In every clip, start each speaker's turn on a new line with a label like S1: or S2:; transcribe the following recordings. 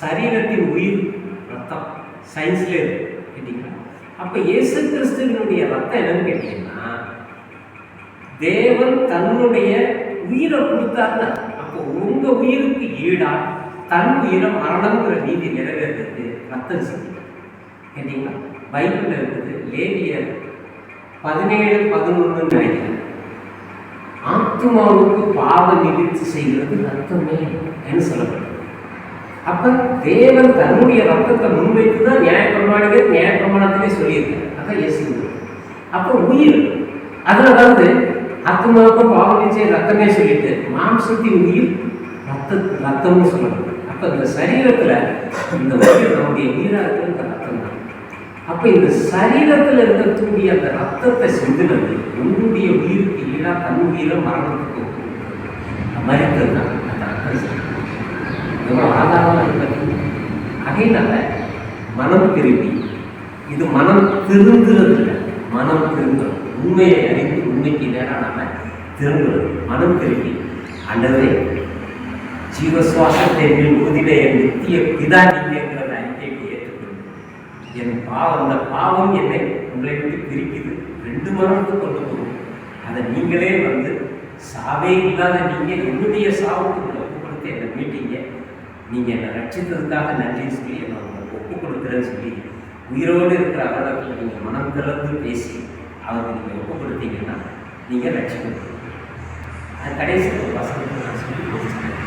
S1: சரீரத்தின் உயிர் ரத்தம் சயின்ஸ்ல இருக்கு கேட்டீங்களா. அப்ப இயேசு கிறிஸ்துவனுடைய ரத்தம் என்னன்னு கேட்டீங்கன்னா, தேவன் தன்னுடைய உயிரை கொடுத்தாருன்னா, அப்போ உங்க உயிருக்கு ஈடா தன் உயிரை மரணம்ங்கிற நீதி நிறைவேறதுக்கு ரத்தம் செஞ்சு கேட்டீங்களா. பைபிள் இருக்குது, லேவியர் 17:11 நினைக்கிறேன். ஆத்மாவுக்கு பாவ நிவர்த்தி செய்கிறது ரத்தமே என்று சொல்லப்பட்டது. அப்ப தேவன் தன்னுடைய ரத்தத்தை முன்வைத்து தான் நியாயப்பிரமாணத்திலே சொல்லியிருக்காரு. அதான் இயேசு. அப்ப உயிர் அதுல ஆத்மாவுக்கு பாவ நிச்சயம் ரத்தமே சொல்லிட்டு மாம்சத்தின் உயிர் ரத்தம்னு சொல்லணும். அப்ப இந்த சரீரத்துல இந்த உயிர் நம்முடைய உயிரா இருக்கிற இந்த ரத்தம் தான். அப்ப இந்த சரீரத்தில் இருக்கக்கூடிய அந்த ரத்தத்தை சிந்தினது உன்னுடைய உயிருக்கு ஈடா தன் உயிரை மரணத்துக்கு மறித்தது தான் அந்த ரத்தம். எவ்வளவு ஆதாரமாக இருக்கிறது. அதனால மனம் திரும்பி, இது மனம் திருந்துறது இல்லை, மனம் திரும்புறது, உண்மையை அறிந்து உண்மைக்கு நேரான திரும்புறது. மனம் திரும்பி ஆண்டவரே ஜீவசுவாசத்தை ஊதிலே என் நித்திய பிதா நீங்கிற அறிக்கைக்கு ஏற்றுக்கொண்டு என் அந்த பாவம் என்னை உங்களை விட்டு பிரிக்குது, 2 மரணத்துக்கு கொண்டு போகும். அதை நீங்களே சாவே இல்லாத நீங்கள் என்னுடைய சாவுக்கு ஒப்பு கொடுத்து என்னை மீட்டீங்க, நீங்கள் என்னை ரட்சித்ததுக்காக நன்றின்னு சொல்லி என்னை உங்களுக்கு ஒப்பு கொடுக்குறேன்னு சொல்லி உயிரோடு இருக்கிற அவரிடத்தில் நீங்கள் மனம் திறந்து பேசி அவருக்கு நீங்கள் ஒப்பு கொடுத்தீங்கன்னா நீங்கள் ரட்சிக்கணும். அது கடைசி ஒரு வசனத்தை நான் சொல்லி முடிச்சுட்டேன்.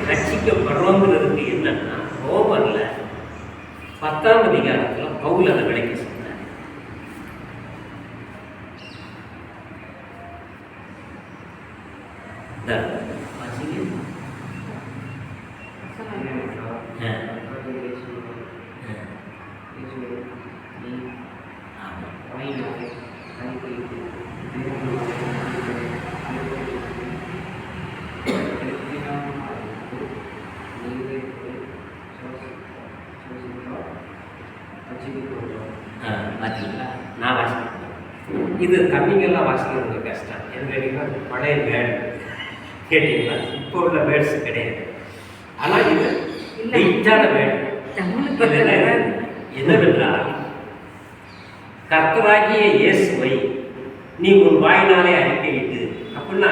S1: ரட்சிக்கப்படுறோங்கிறதுக்கு என்னன்னா, ரோமன்ல 10ஆம் அதிகாரத்தில் பவுல் அதை விளக்கி சொன்னார். பார்த்தீங்களா, நான் வாசிக்கிறேன். இது தம்பிங்கெல்லாம் வாசிக்கிறது கஷ்டம். எனக்கு பழைய வேர்டு கேட்டீங்களா, இப்போ உள்ள வேர்ட்ஸ் கிடையாது. ஆனால் இது வெயிட்டான வேர்டு. என்னவென்றால், கர்த்தராகிய இயேசுவை நீ உன் வாயினாலே அறிக்கையிட்டு அப்படின்னா,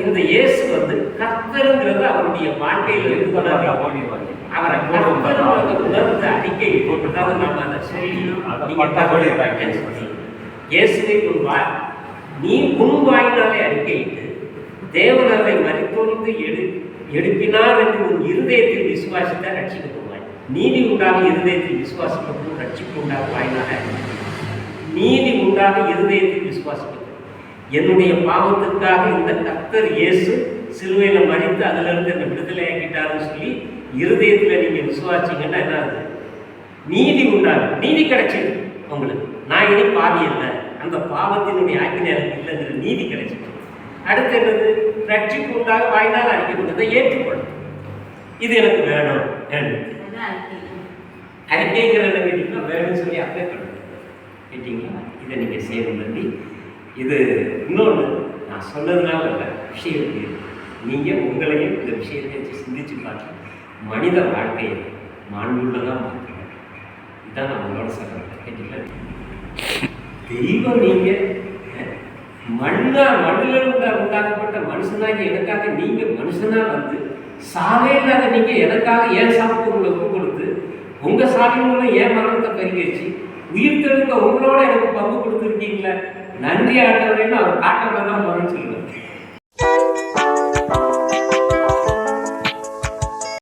S1: இந்த இயேசு கர்த்தருங்கிறது அவருடைய வாழ்க்கையில் இருந்து அவரை உணர்ந்து அறிக்கை போட்டுதான் நம்ம அதை சொல்லி இயேசுவை நீ உன் வாயினாலே அறிக்கையிட்டு தேவன் அதை மரித்தோர்ந்து எடுப்பினார் என்று உன் இருதயத்தில் விசுவாசித்தால் ரட்சிக்கப்படுவாய். நீதி உண்டாக இருதயத்தில் விசுவாசிக்கப்படும், ரட்சிப்பு உண்டாக வாயினால நீதி உண்டாக இருதயத்தில் விசுவாசிக்கப்படும். என்னுடைய பாவத்திற்காக இந்த கர்த்தர் இயேசு சிலுவையில் மறித்து அதிலிருந்து என்னை விடுதலை ஆக்கிட்டாருன்னு சொல்லி இருதயத்தில் நீங்கள் விசுவாசிங்கன்னா என்ன ஆகுது? நீதி உண்டாகும், நீதி கிடைச்சிது உங்களுக்கு. நான் இனி பாவி இல்லை, அந்த பாவத்தினுடைய ஆக்கினை எனக்கு இல்லைங்கிற நீதி கிடைச்சிது. அடுத்து என்னது? ரட்சிப்பு உண்டாக வாயினால் அறிக்கைப்பட்டதை ஏற்றுக்கொள்ளும். இது எனக்கு வேணும், அறிக்கைங்கிறத கேட்டீங்கன்னா வேணும்னு சொல்லி அப்ளை பண்ணுங்க கேட்டீங்களா. இதை நீங்கள் செய்யணும். இது இன்னொன்று நான் சொன்னதுனால இல்லை, விஷயம் இருக்குது. நீங்கள் உங்களையும் இந்த விஷயத்தை வச்சு சிந்திச்சு பார்த்து மனித வாழ்க்கையை மாண்புள்ளதான் மாற்றணும். இதுதான் நான் உங்களோட சொல்கிறேன் கேட்டீங்களா. தெய்வம் நீங்கள் மண்ணில் உண்டாக்கப்பட்ட மனுஷனாக எனக்காக நீங்கள் மனுஷனாக சாவே இல்லாத நீங்கள் எனக்காக ஏன் சாப்பிட்டு உங்களை ஒப்பு கொடுத்து உங்கள் சாமி மூலம் ஏன் மரணத்தை பரிகரிச்சு உயிர் தெழுங்க உங்களோட எனக்கு பங்கு கொடுத்துருக்கீங்களே, நன்றி ஆண்டவரேன்னு அவர் காட்டவரை தான் போகிறேன்னு சொல்லுவேன்.